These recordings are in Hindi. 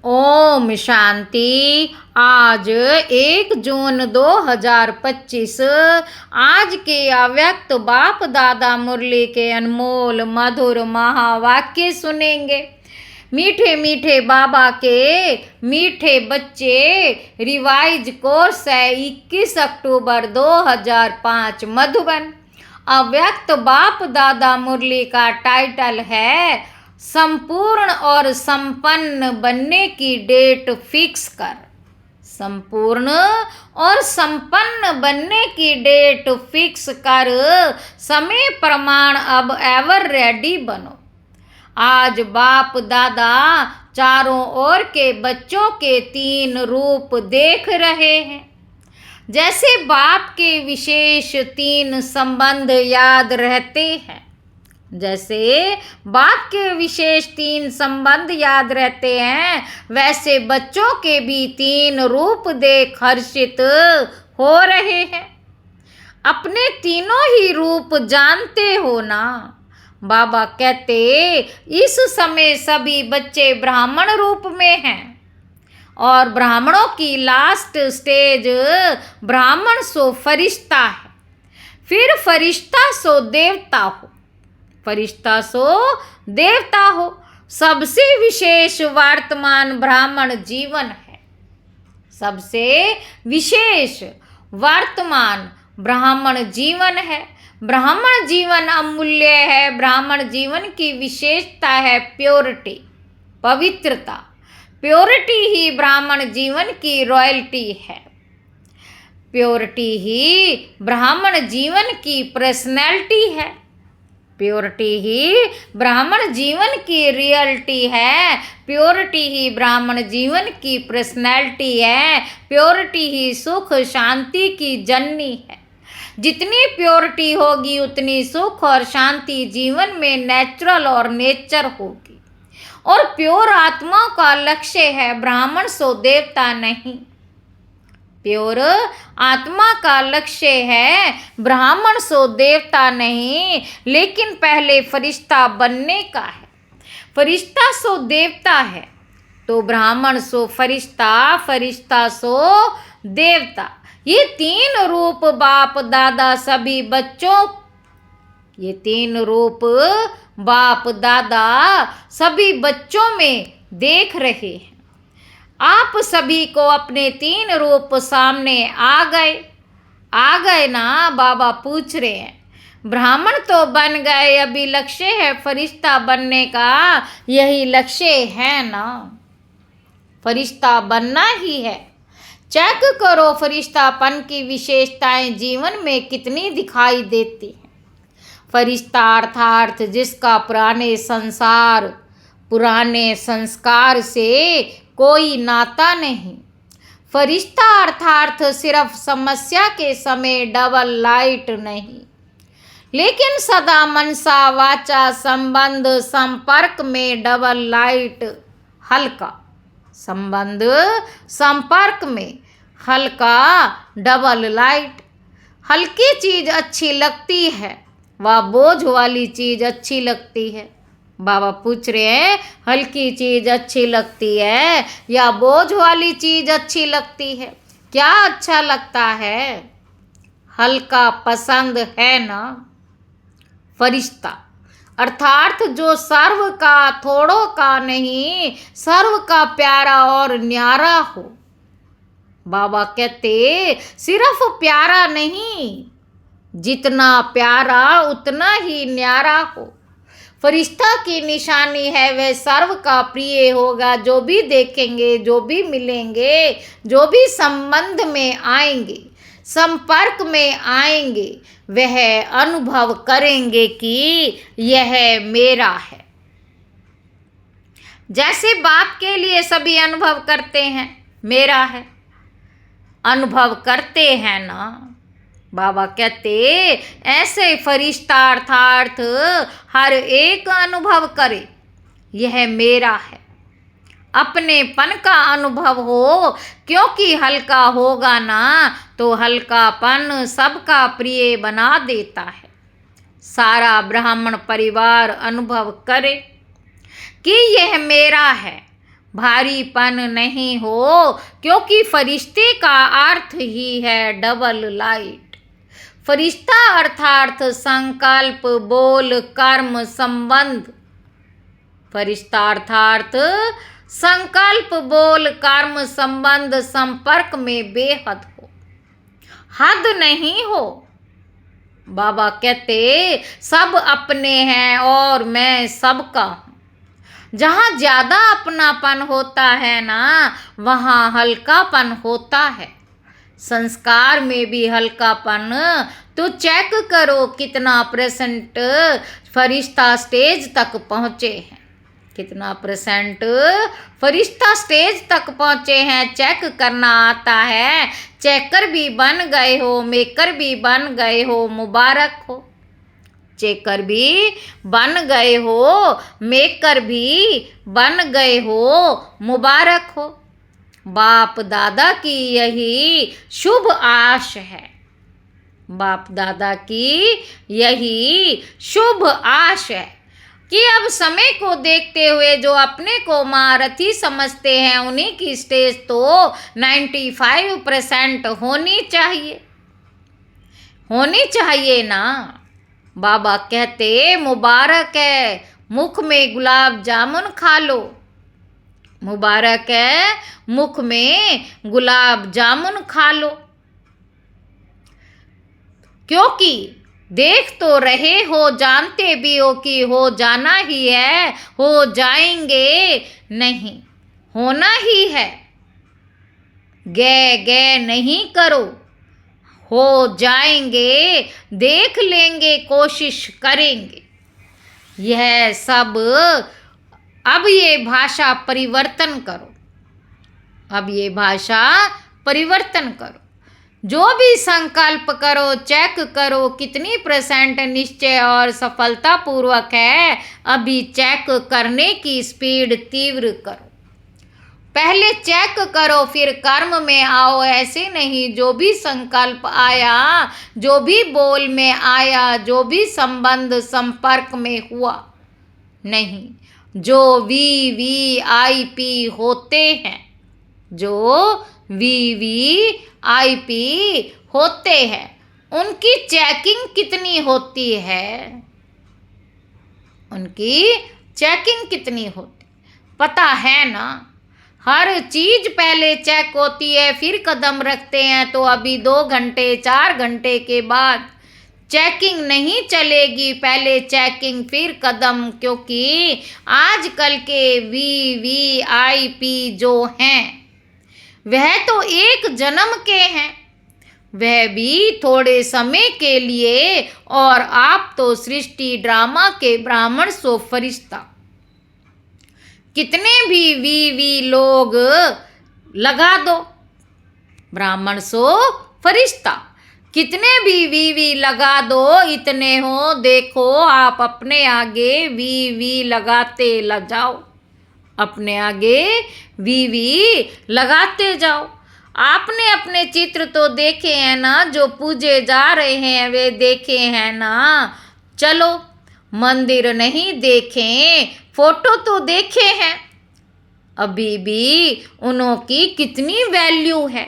ओम शांति। आज 1 जून 2025 आज के अव्यक्त बाप दादा मुरली के अनमोल मधुर महावाक्य सुनेंगे। मीठे मीठे बाबा के मीठे बच्चे रिवाइज कोर्स है 21 अक्टूबर 2005 मधुबन। अव्यक्त बाप दादा मुरली का टाइटल है संपूर्ण और संपन्न बनने की डेट फिक्स कर। संपूर्ण और संपन्न बनने की डेट फिक्स कर, समय प्रमाण अब एवर रेडी बनो। आज बाप दादा चारों ओर के बच्चों के 3 रूप देख रहे हैं। जैसे बाप के विशेष 3 संबंध याद रहते हैं, जैसे बाप के विशेष 3 संबंध याद रहते हैं, वैसे बच्चों के भी 3 रूप देख हर्षित हो रहे हैं। अपने तीनों ही रूप जानते हो ना। बाबा कहते इस समय सभी बच्चे ब्राह्मण रूप में हैं और ब्राह्मणों की लास्ट स्टेज ब्राह्मण सो फरिश्ता है, फिर फरिश्ता सो देवता हो, फरिश्ता सो देवता हो। सबसे विशेष वर्तमान ब्राह्मण जीवन है। सबसे विशेष वर्तमान ब्राह्मण जीवन है। ब्राह्मण जीवन अमूल्य है। ब्राह्मण जीवन की विशेषता है प्योरिटी, पवित्रता। प्योरिटी ही ब्राह्मण जीवन की रॉयल्टी है। प्योरिटी ही ब्राह्मण जीवन की पर्सनैलिटी है। प्योरिटी ही ब्राह्मण जीवन की रियलिटी है। प्योरिटी ही ब्राह्मण जीवन की पर्सनैलिटी है। प्योरिटी ही सुख शांति की जननी है। जितनी प्योरिटी होगी उतनी सुख और शांति जीवन में नेचुरल और नेचर होगी। और प्योर आत्मा का लक्ष्य है, ब्राह्मण सो देवता नहीं। प्योर आत्मा का लक्ष्य है, ब्राह्मण सो देवता नहीं, लेकिन पहले फरिश्ता बनने का है। फरिश्ता सो देवता है तो ब्राह्मण सो फरिश्ता, फरिश्ता सो देवता। ये 3 रूप बाप दादा सभी बच्चों, ये 3 रूप बाप दादा सभी बच्चों में देख रहे हैं। आप सभी को अपने 3 रूप सामने आ गए ना। बाबा पूछ रहे हैं, ब्राह्मण तो बन गए, अभी लक्ष्य है फरिश्ता बनने का। यही लक्ष्य है ना, फरिश्ता बनना ही है। चेक करो फरिश्तापन की विशेषताएं जीवन में कितनी दिखाई देती हैं। फरिश्ता अर्थात जिसका पुराने संस्कार से कोई नाता नहीं। फरिश्ता अर्थात सिर्फ समस्या के समय डबल लाइट नहीं, लेकिन सदा मनसा वाचा संबंध संपर्क में डबल लाइट। हल्का संबंध संपर्क में हल्का डबल लाइट। हल्की चीज अच्छी लगती है व बोझ वाली चीज अच्छी लगती है। बाबा पूछ रहे हैं, हल्की चीज अच्छी लगती है या बोझ वाली चीज अच्छी लगती है? क्या अच्छा लगता है? हल्का पसंद है ना। फरिश्ता अर्थात जो सर्व का, थोड़ों का नहीं, सर्व का प्यारा और न्यारा हो। बाबा कहते सिर्फ प्यारा नहीं, जितना प्यारा उतना ही न्यारा हो। फरिश्ता की निशानी है वह सर्व का प्रिय होगा। जो भी देखेंगे, जो भी मिलेंगे, जो भी संबंध में आएंगे, संपर्क में आएंगे, वह अनुभव करेंगे कि यह मेरा है। जैसे बाप के लिए सभी अनुभव करते हैं, मेरा है, अनुभव करते हैं ना। बाबा कहते ऐसे फरिश्ता अर्थात हर एक अनुभव करे, यह मेरा है। अपनेपन का अनुभव हो, क्योंकि हल्का होगा ना तो हल्कापन सबका प्रिय बना देता है। सारा ब्राह्मण परिवार अनुभव करे कि यह मेरा है। भारीपन नहीं हो, क्योंकि फरिश्ते का अर्थ ही है डबल लाइट। फरिश्ता अर्थात संकल्प, बोल, कर्म, संबंध। फरिश्ता अर्थात संकल्प, बोल, कर्म, संबंध, संपर्क में बेहद हो, हद नहीं हो। बाबा कहते सब अपने हैं और मैं सबका हूँ। जहाँ ज्यादा अपनापन होता है ना, वहाँ हल्कापन होता है। संस्कार में भी हल्कापन। तो चेक करो कितना परसेंट फरिश्ता स्टेज तक पहुँचे हैं, कितना परसेंट फरिश्ता स्टेज तक पहुँचे हैं। चेक करना आता है। चेकर भी बन गए हो, मेकर भी बन गए हो, मुबारक हो। चेकर भी बन गए हो, मेकर भी बन गए हो, मुबारक हो। बाप दादा की यही शुभ आश है, बाप दादा की यही शुभ आश है कि अब समय को देखते हुए जो अपने को महारथी समझते हैं, उन्हीं की स्टेज तो 95% होनी चाहिए, होनी चाहिए ना। बाबा कहते मुबारक है मुख में गुलाब जामुन खा लो, मुबारक है मुख में गुलाब जामुन खा लो, क्योंकि देख तो रहे हो, जानते भी हो कि हो जाना ही है, हो जाएंगे नहीं, होना ही है। गे गे नहीं करो, हो जाएंगे, देख लेंगे, कोशिश करेंगे। यह सब अब ये भाषा परिवर्तन करो, अब ये भाषा परिवर्तन करो। जो भी संकल्प करो, चेक करो कितनी परसेंट निश्चय और सफलता पूर्वक है। अभी चेक करने की स्पीड तीव्र करो। पहले चेक करो फिर कर्म में आओ। ऐसे नहीं जो भी संकल्प आया, जो भी बोल में आया, जो भी संबंध संपर्क में हुआ, नहीं, जो VVIP होते हैं, जो VVIP होते हैं, उनकी चेकिंग कितनी होती है, उनकी चेकिंग कितनी होती पता है ना। हर चीज पहले चेक होती है, फिर कदम रखते हैं। तो अभी 2 घंटे 4 घंटे के बाद चेकिंग नहीं चलेगी, पहले चेकिंग फिर कदम। क्योंकि आजकल के VVIP जो हैं वह तो एक जन्म के हैं, वह भी थोड़े समय के लिए, और आप तो सृष्टि ड्रामा के ब्राह्मण सो फरिश्ता। कितने भी VV लोग लगा दो, ब्राह्मण सो फरिश्ता, कितने भी VV लगा दो, इतने हो। देखो आप अपने आगे VV लगाते जाओ, अपने आगे VV लगाते जाओ। आपने अपने चित्र तो देखे हैं ना, जो पूजे जा रहे हैं वे देखे हैं ना। चलो मंदिर नहीं देखें, फोटो तो देखे हैं। अभी भी उन्हों की कितनी वैल्यू है,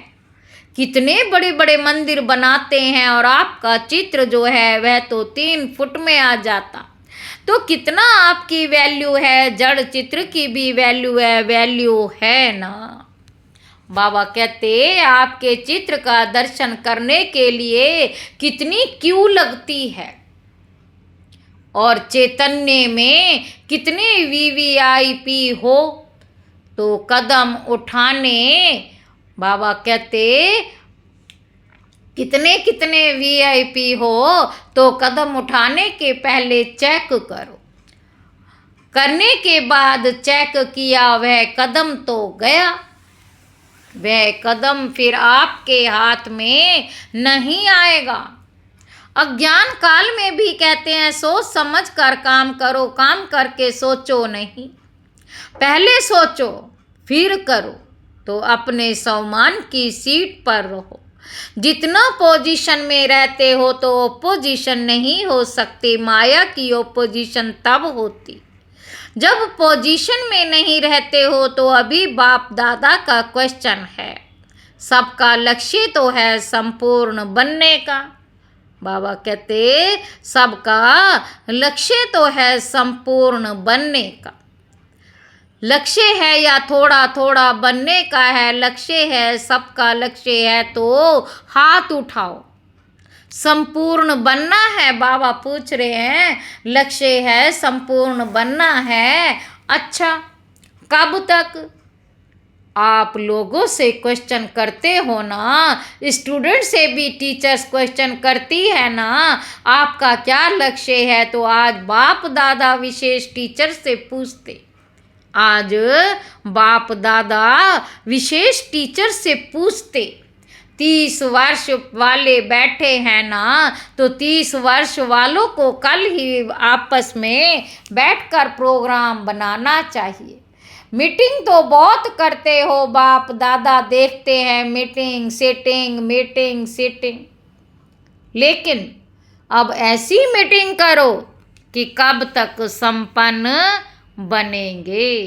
कितने बड़े बड़े मंदिर बनाते हैं, और आपका चित्र जो है वह तो 3 फुट में आ जाता। तो कितना आपकी वैल्यू है, जड़ चित्र की भी वैल्यू है, वैल्यू है ना। बाबा कहते आपके चित्र का दर्शन करने के लिए कितनी क्यू लगती है, और चैतन्य में कितने VVIP हो तो कदम उठाने। बाबा कहते कितने कितने VIP हो तो कदम उठाने के पहले चेक करो, करने के बाद चेक किया वह कदम तो गया, वह कदम फिर आपके हाथ में नहीं आएगा। अज्ञान काल में भी कहते हैं सोच समझ कर काम करो, काम करके सोचो नहीं। पहले सोचो फिर करो, तो अपने सम्मान की सीट पर रहो। जितना पोजीशन में रहते हो तो ओपोजिशन नहीं हो सकती, माया की ओपोजिशन तब होती जब पोजीशन में नहीं रहते हो तो अभी बाप दादा का क्वेश्चन है। सबका लक्ष्य तो है संपूर्ण बनने का। बाबा कहते सबका लक्ष्य तो है संपूर्ण बनने का। लक्ष्य है या थोड़ा थोड़ा बनने का है, लक्ष्य है सबका लक्ष्य है तो हाथ उठाओ। संपूर्ण बनना है, बाबा पूछ रहे हैं, लक्ष्य है संपूर्ण बनना है। अच्छा, कब तक? आप लोगों से क्वेश्चन करते हो ना, स्टूडेंट से भी टीचर्स क्वेश्चन करती है ना, आपका क्या लक्ष्य है? तो आज बाप दादा विशेष टीचर से पूछते, आज बाप दादा विशेष टीचर से पूछते। 30 वर्ष वाले बैठे हैं ना, तो 30 वर्ष वालों को कल ही आपस में बैठकर प्रोग्राम बनाना चाहिए। मीटिंग तो बहुत करते हो बाप दादा, देखते हैं मीटिंग सीटिंग, लेकिन अब ऐसी मीटिंग करो कि कब तक संपन्न बनेंगे।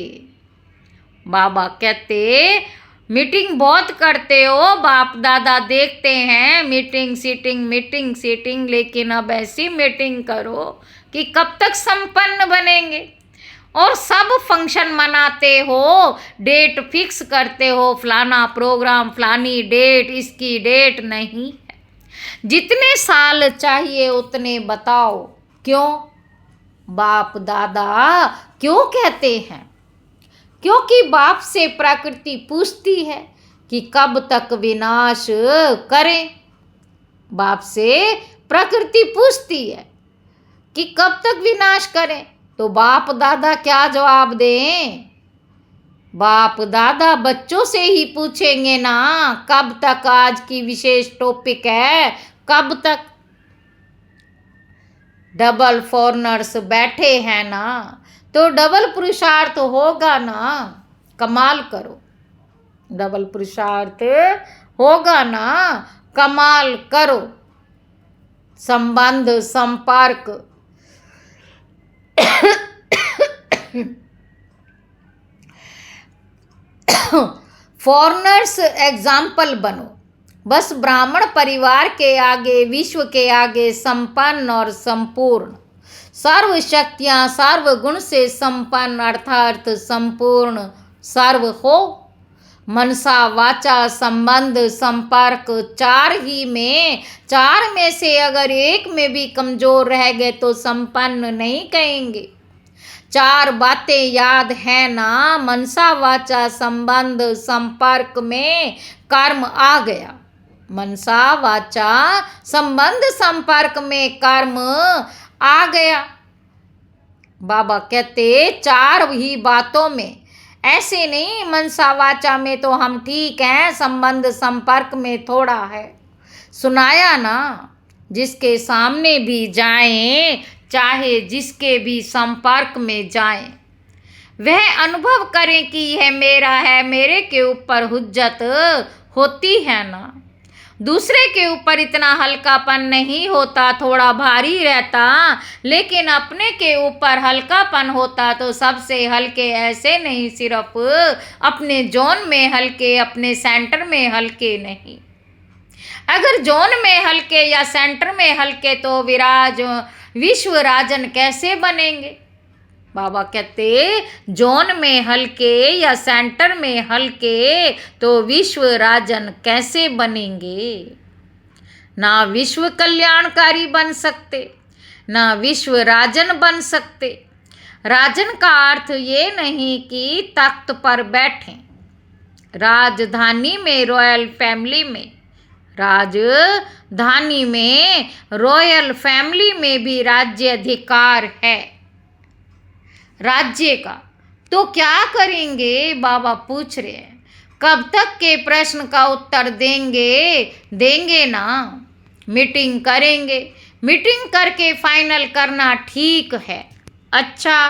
बाबा कहते मीटिंग बहुत करते हो बाप दादा, देखते हैं मीटिंग सीटिंग, लेकिन अब ऐसी मीटिंग करो कि कब तक संपन्न बनेंगे। और सब फंक्शन मनाते हो, डेट फिक्स करते हो, फलाना प्रोग्राम फलानी डेट, इसकी डेट नहीं है। जितने साल चाहिए उतने बताओ। क्यों? बाप दादा क्यों कहते हैं? क्योंकि बाप से प्रकृति पूछती है कि कब तक विनाश करें। बाप से प्रकृति पूछती है कि कब तक विनाश करें, तो बाप दादा क्या जवाब दें? बाप दादा बच्चों से ही पूछेंगे ना, कब तक। आज की विशेष टॉपिक है कब तक। डबल फॉरनर्स बैठे हैं ना, तो डबल पुरुषार्थ होगा ना। कमाल करो, डबल पुरुषार्थ होगा ना, कमाल करो। संबंध संपर्क फॉरनर्स एग्जाम्पल बनो। बस ब्राह्मण परिवार के आगे, विश्व के आगे संपन्न और संपूर्ण, सर्व शक्तियाँ सर्व गुण से संपन्न अर्थात संपूर्ण सर्व हो। मनसा वाचा संबंध संपर्क चार में से अगर एक में भी कमजोर रह गए तो संपन्न नहीं कहेंगे। 4 बातें याद है ना, मनसा वाचा संबंध संपर्क में कर्म आ गया। मनसा वाचा संबंध संपर्क में कर्म आ गया। बाबा कहते 4 ही बातों में, ऐसे नहीं मनसा वाचा में तो हम ठीक हैं, संबंध संपर्क में थोड़ा है। सुनाया ना, जिसके सामने भी जाएं, चाहे जिसके भी संपर्क में जाएं, वह अनुभव करें कि यह मेरा है, मेरे के ऊपर हुज्जत होती है ना। दूसरे के ऊपर इतना हल्कापन नहीं होता, थोड़ा भारी रहता, लेकिन अपने के ऊपर हल्कापन होता तो सबसे हल्के ऐसे नहीं, सिर्फ अपने जोन में हल्के, अपने सेंटर में हल्के नहीं। अगर जोन में हल्के या सेंटर में हल्के तो विश्व राजन कैसे बनेंगे? बाबा कहते जोन में हल्के या सेंटर में हल्के तो विश्व राजन कैसे बनेंगे? ना विश्व कल्याणकारी बन सकते, ना विश्व राजन बन सकते। राजन का अर्थ ये नहीं कि तख्त पर बैठें। राजधानी में रॉयल फैमिली में, राजधानी में रॉयल फैमिली में भी राज्य अधिकार है राज्य का। तो क्या करेंगे? बाबा पूछ रहे हैं। कब तक के प्रश्न का उत्तर देंगे ना। मीटिंग करेंगे, मीटिंग करके फाइनल करना ठीक है। अच्छा,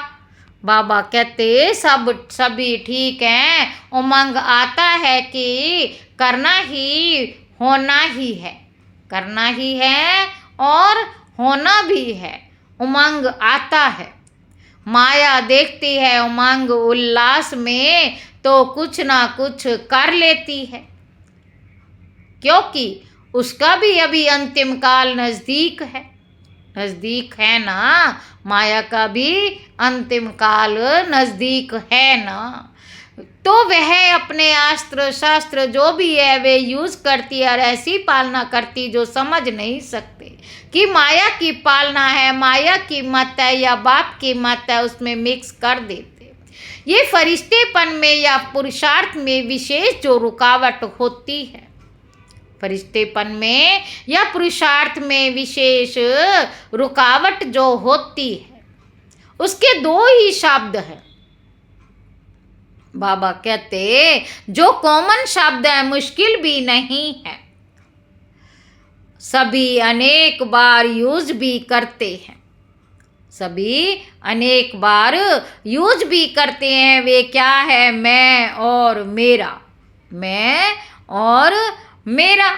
बाबा कहते सभी ठीक हैं, उमंग आता है कि करना ही होना ही है, करना ही है और होना भी है। उमंग आता है, माया देखती है उमंग उल्लास में तो कुछ ना कुछ कर लेती है, क्योंकि उसका भी अभी अंतिम काल नजदीक है। नजदीक है ना, माया का भी अंतिम काल नजदीक है ना। तो वह अपने अस्त्र शस्त्र जो भी है वे यूज करती है और ऐसी पालना करती जो समझ नहीं सकते कि माया की पालना है, माया की मत है या बाप की मत है, उसमें मिक्स कर देते। ये फरिश्तेपन में या पुरुषार्थ में विशेष जो रुकावट होती है, फरिश्तेपन में या पुरुषार्थ में विशेष रुकावट जो होती है, उसके दो ही शब्द हैं। बाबा कहते जो कॉमन शब्द है, मुश्किल भी नहीं है, सभी अनेक बार यूज भी करते हैं, सभी अनेक बार यूज भी करते हैं। वे क्या है? मैं और मेरा, मैं और मेरा।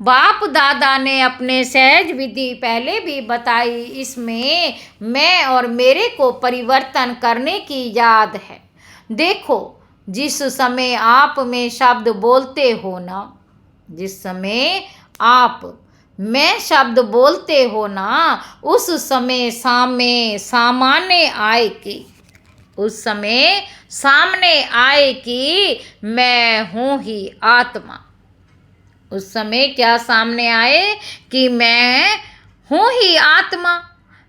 बाप दादा ने अपने सहज विधि पहले भी बताई, इसमें मैं और मेरे को परिवर्तन करने की याद है। देखो, जिस समय आप में शब्द बोलते हो ना, जिस समय आप मैं शब्द बोलते हो ना, उस समय सामने आए कि उस समय सामने आए कि मैं हूँ ही आत्मा। उस समय क्या सामने आए? कि मैं हूँ ही आत्मा।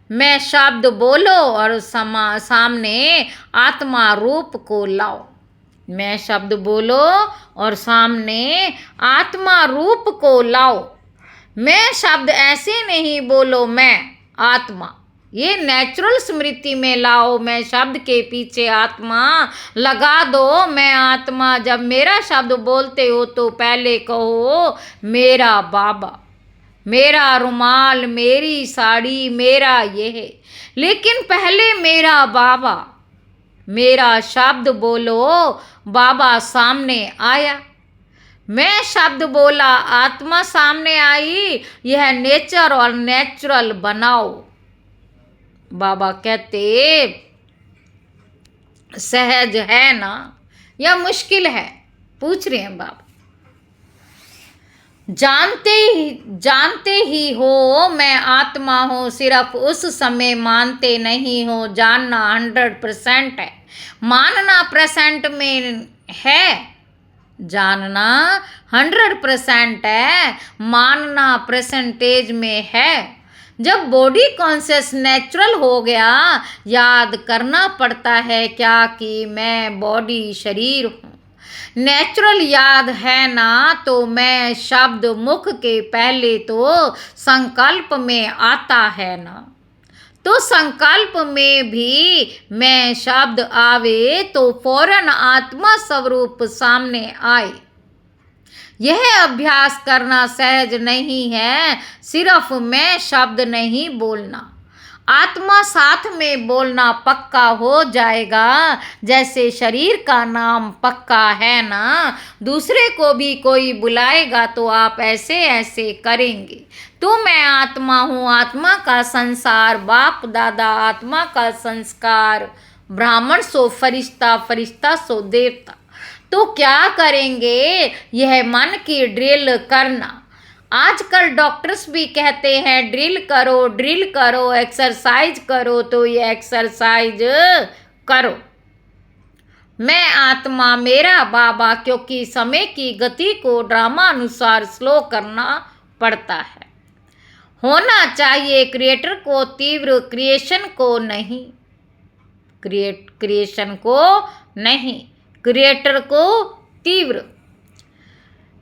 मैं शब्द बोलो और सामने आत्मा रूप को लाओ। मैं शब्द बोलो और सामने आत्मा रूप को लाओ। मैं शब्द ऐसे नहीं बोलो, मैं आत्मा, ये नेचुरल स्मृति में लाओ। मैं शब्द के पीछे आत्मा लगा दो, मैं आत्मा। जब मेरा शब्द बोलते हो तो पहले कहो मेरा बाबा, मेरा रुमाल, मेरी साड़ी, मेरा ये है, लेकिन पहले मेरा बाबा। मेरा शब्द बोलो, बाबा सामने आया। मैं शब्द बोला, आत्मा सामने आई। यह नेचर और नेचुरल बनाओ। बाबा कहते सहज है ना या मुश्किल है? पूछ रहे हैं बाबा। जानते ही हो मैं आत्मा हूँ, सिर्फ उस समय मानते नहीं हो। जानना 100% है, मानना परसेंट में है। जानना 100% है, मानना परसेंटेज में है। जब बॉडी कॉन्शियस नेचुरल हो गया, याद करना पड़ता है क्या? कि मैं बॉडी शरीर हूँ। नेचुरल याद है ना, तो मैं शब्द मुख के पहले तो संकल्प में आता है ना। तो संकल्प में भी मैं शब्द आवे तो फौरन आत्मा स्वरूप सामने आए। यह अभ्यास करना सहज नहीं है, सिर्फ मैं शब्द नहीं बोलना, आत्मा साथ में बोलना पक्का हो जाएगा। जैसे शरीर का नाम पक्का है ना, दूसरे को भी कोई बुलाएगा तो आप ऐसे ऐसे करेंगे। तो मैं आत्मा हूँ, आत्मा का संसार, बाप दादा आत्मा का संस्कार, ब्राह्मण सो फरिश्ता, फरिश्ता सो देवता। तो क्या करेंगे? यह मन की ड्रिल करना। आजकल डॉक्टर्स भी कहते हैं ड्रिल करो, एक्सरसाइज करो। तो ये एक्सरसाइज करो। मैं आत्मा, मेरा बाबा, क्योंकि समय की गति को ड्रामा अनुसार स्लो करना पड़ता है। होना चाहिए क्रिएटर को तीव्र, क्रिएशन को नहीं। क्रिएशन को नहीं, क्रिएटर को तीव्र।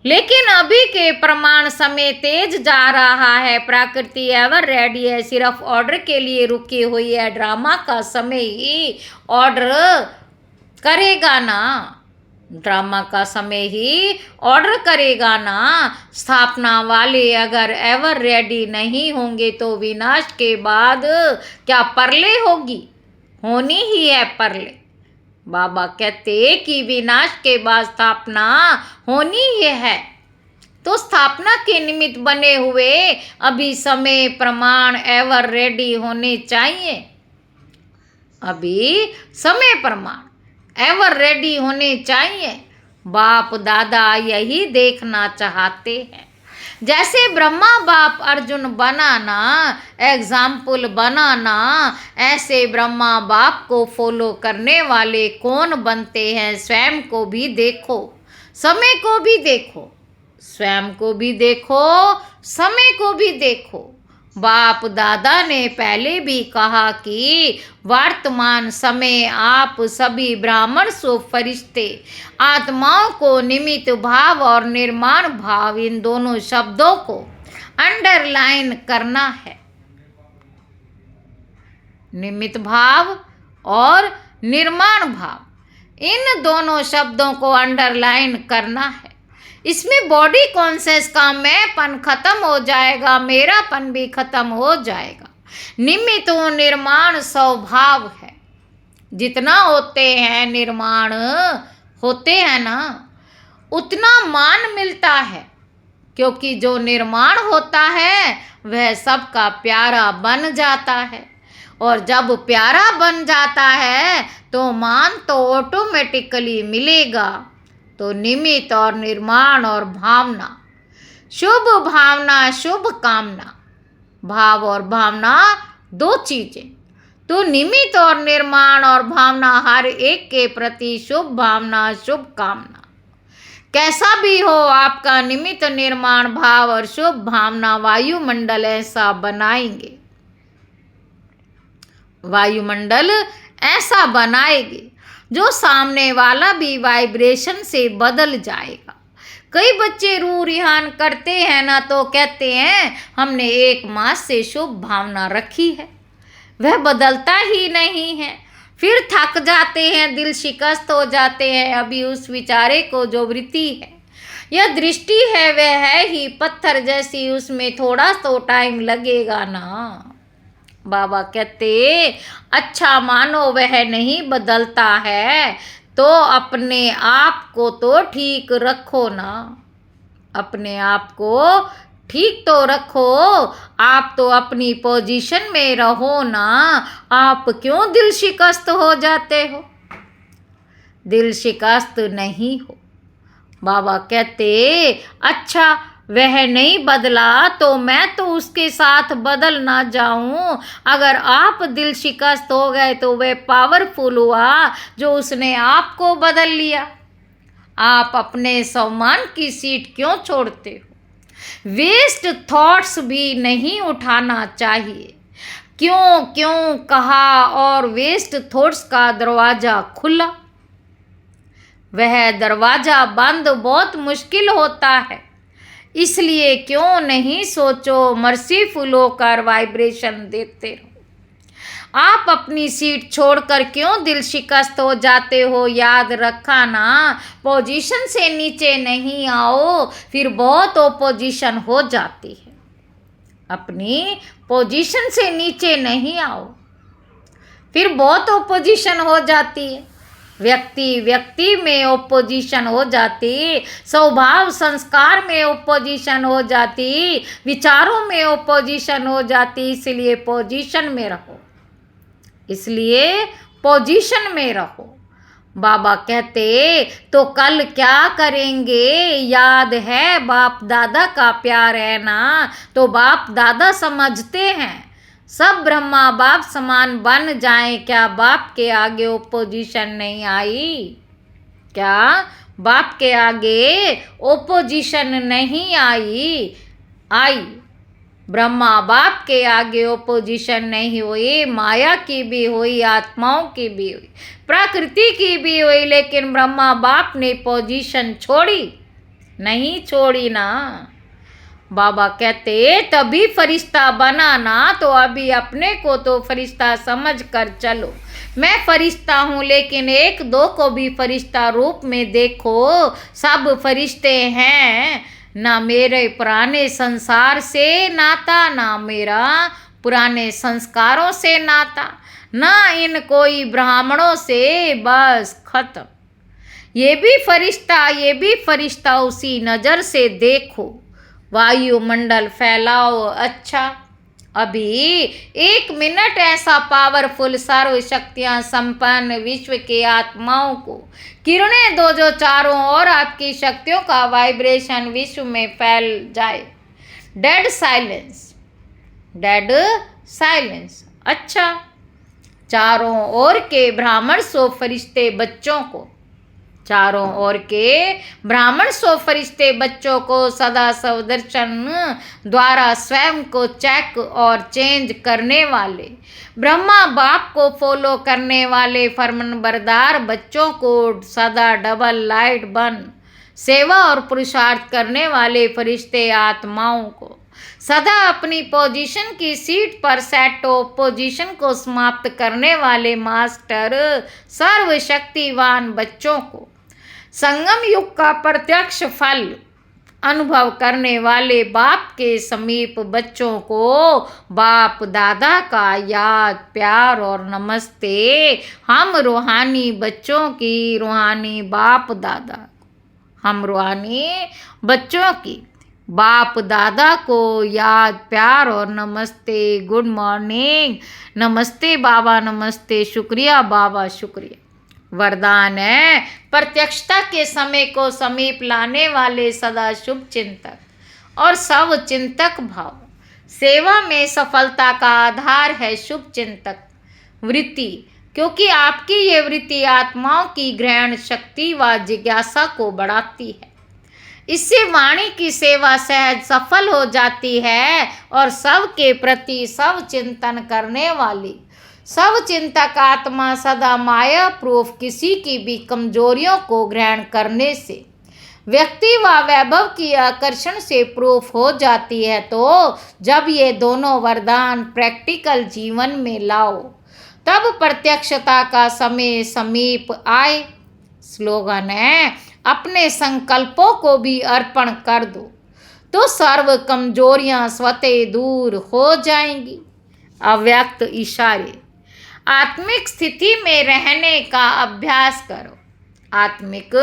लेकिन अभी के प्रमाण समय तेज जा रहा है, प्रकृति एवर रेडी है, सिर्फ ऑर्डर के लिए रुकी हुई है। ड्रामा का समय ही ऑर्डर करेगा ना, ड्रामा का समय ही ऑर्डर करेगा ना। स्थापना वाले अगर एवर रेडी नहीं होंगे तो विनाश के बाद क्या परले होगी? होनी ही है परले। बाबा कहते कि विनाश के बाद स्थापना होनी ही है। तो स्थापना के निमित्त बने हुए अभी समय प्रमाण एवर रेडी होने चाहिए। अभी समय प्रमाण एवर रेडी होने चाहिए। बाप दादा यही देखना चाहते हैं। जैसे ब्रह्मा बाप अर्जुन बनाना, एग्जाम्पल बनाना, ऐसे ब्रह्मा बाप को फॉलो करने वाले कौन बनते हैं स्वयं को भी देखो, समय को भी देखो, स्वयं को भी देखो, समय को भी देखो। बाप दादा ने पहले भी कहा कि वर्तमान समय आप सभी ब्राह्मण सो फरिश्ते आत्माओं को निमित्त भाव और निर्माण भाव, इन दोनों शब्दों को अंडरलाइन करना है। निमित्त भाव और निर्माण भाव, इन दोनों शब्दों को अंडरलाइन करना है। इसमें बॉडी कॉन्शियस का मैंपन खत्म हो जाएगा, मेरापन भी खत्म हो जाएगा। निमित्त निर्माण स्वभाव है। जितना होते हैं निर्माण होते हैं ना, उतना मान मिलता है, क्योंकि जो निर्माण होता है वह सबका प्यारा बन जाता है। और जब प्यारा बन जाता है तो मान तो ऑटोमेटिकली मिलेगा। तो निमित्त और निर्माण और भावना, शुभ भावना शुभ कामना, भाव और भावना दो चीजें। तो निमित्त और निर्माण और भावना हर एक के प्रति शुभ भावना शुभ कामना। कैसा भी हो आपका निमित्त निर्माण भाव और शुभ भावना वायुमंडल ऐसा बनाएंगे, वायुमंडल ऐसा बनाएंगे जो सामने वाला भी वाइब्रेशन से बदल जाएगा। कई बच्चे रूह रिहान करते हैं ना, तो कहते हैं हमने 1 मास से शुभ भावना रखी है, वह बदलता ही नहीं है। फिर थक जाते हैं, दिल शिकस्त हो जाते हैं। अभी उस विचारे को जो वृत्ति है या दृष्टि है वह है ही पत्थर जैसी, उसमें थोड़ा तो टाइम लगेगा ना। बाबा कहते अच्छा मानो वह नहीं बदलता है तो अपने आप को तो ठीक रखो ना, अपने आप को ठीक तो रखो। आप तो अपनी पोजीशन में रहो ना, आप क्यों दिल शिकस्त हो जाते हो? दिल शिकस्त नहीं हो। बाबा कहते अच्छा वह नहीं बदला तो मैं तो उसके साथ बदल ना जाऊं। अगर आप दिल शिकस्त हो गए तो वह पावरफुल हुआ जो उसने आपको बदल लिया। आप अपने सम्मान की सीट क्यों छोड़ते हो? वेस्ट थॉट्स भी नहीं उठाना चाहिए। क्यों क्यों कहा और वेस्ट थॉट्स का दरवाज़ा खुला। वह दरवाज़ा बंद बहुत मुश्किल होता है, इसलिए क्यों नहीं सोचो मर्सीफुल होकर वाइब्रेशन देते रहो। आप अपनी सीट छोड़कर क्यों दिल शिकस्त हो जाते हो? याद रखा ना, पोजीशन से नीचे नहीं आओ, फिर बहुत ओपोजिशन हो जाती है। अपनी पोजीशन से नीचे नहीं आओ, फिर बहुत ओपोजिशन हो जाती है। व्यक्ति व्यक्ति में ओपोजिशन हो जाती, स्वभाव संस्कार में ओपोजिशन हो जाती, विचारों में ओपोजिशन हो जाती। इसलिए पोजीशन में रहो, इसलिए पोजीशन में रहो। बाबा कहते तो कल क्या करेंगे याद है, बाप दादा का प्यार है ना, तो बाप दादा समझते हैं सब ब्रह्मा बाप समान बन जाएं। क्या बाप के आगे ओपोजिशन नहीं आई? क्या बाप के आगे ओपोजिशन नहीं आई? आई। ब्रह्मा बाप के आगे ओपोजिशन नहीं हुई, माया की भी हुई, आत्माओं की भी हुई, प्रकृति की भी हुई, लेकिन ब्रह्मा बाप ने पोजीशन छोड़ी नहीं? छोड़ी ना। बाबा कहते तभी फरिश्ता बना ना, तो अभी अपने को तो फरिश्ता समझ कर चलो। मैं फरिश्ता हूँ, लेकिन 1-2 को भी फरिश्ता रूप में देखो। सब फरिश्ते हैं। ना मेरे पुराने संसार से नाता, ना मेरा पुराने संस्कारों से नाता, ना इन कोई ब्राह्मणों से, बस खत्म। ये भी फरिश्ता, ये भी फरिश्ता, उसी नज़र से देखो। वायुमंडल फैलाओ अच्छा, अभी 1 मिनट ऐसा पावरफुल सर्व शक्तियां संपन्न विश्व के आत्माओं को किरणें दो जो चारों ओर आपकी शक्तियों का वाइब्रेशन विश्व में फैल जाए। Dead silence, dead silence. अच्छा, चारों ओर के ब्राह्मण सो फरिश्ते बच्चों को, चारों ओर के ब्राह्मण सो फरिश्ते बच्चों को सदा स्वदर्शन द्वारा स्वयं को चेक और चेंज करने वाले, ब्रह्मा बाप को फॉलो करने वाले फरमानबरदार बच्चों को सदा डबल लाइट बन सेवा और पुरुषार्थ करने वाले फरिश्ते आत्माओं को सदा अपनी पोजीशन की सीट पर सेट ऑफ पोजीशन को समाप्त करने वाले मास्टर सर्वशक्तिवान बच्चों को संगम युग का प्रत्यक्ष फल अनुभव करने वाले बाप के समीप बच्चों को बाप दादा का याद प्यार और नमस्ते। हम रूहानी बच्चों की रूहानी बाप दादा, हम रूहानी बच्चों की बाप दादा को याद प्यार और नमस्ते। गुड मॉर्निंग, नमस्ते बाबा, नमस्ते, शुक्रिया बाबा, शुक्रिया। वरदान है प्रत्यक्षता के समय को समीप लाने वाले सदा शुभ चिंतक और सब चिंतक भाव। सेवा में सफलता का आधार है शुभ चिंतक वृत्ति, क्योंकि आपकी ये वृत्ति आत्माओं की ग्रहण शक्ति व जिज्ञासा को बढ़ाती है। इससे वाणी की सेवा सहज सफल हो जाती है और सबके प्रति सब चिंतन करने वाली सब चिंतक आत्मा सदा माया प्रूफ किसी की भी कमजोरियों को ग्रहण करने से व्यक्ति व वैभव की आकर्षण से प्रूफ हो जाती है। तो जब ये दोनों वरदान प्रैक्टिकल जीवन में लाओ तब प्रत्यक्षता का समय समीप आए। स्लोगन है अपने संकल्पों को भी अर्पण कर दो तो सर्व कमजोरियां स्वतः दूर हो जाएंगी। अव्यक्त इशारे। आत्मिक स्थिति में रहने का अभ्यास करो, आत्मिक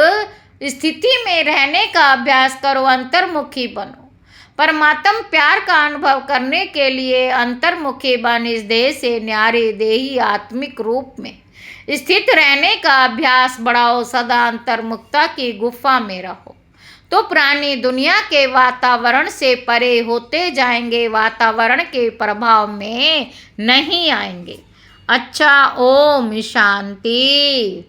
स्थिति में रहने का अभ्यास करो, अंतर्मुखी बनो। परमात्म प्यार का अनुभव करने के लिए अंतर्मुखी बन इस देह से न्यारे देही आत्मिक रूप में स्थित रहने का अभ्यास बढ़ाओ। सदा अंतर्मुखता की गुफा में रहो तो प्राणी दुनिया के वातावरण से परे होते जाएंगे, वातावरण के प्रभाव में नहीं आएंगे। अच्छा, ओम शांति।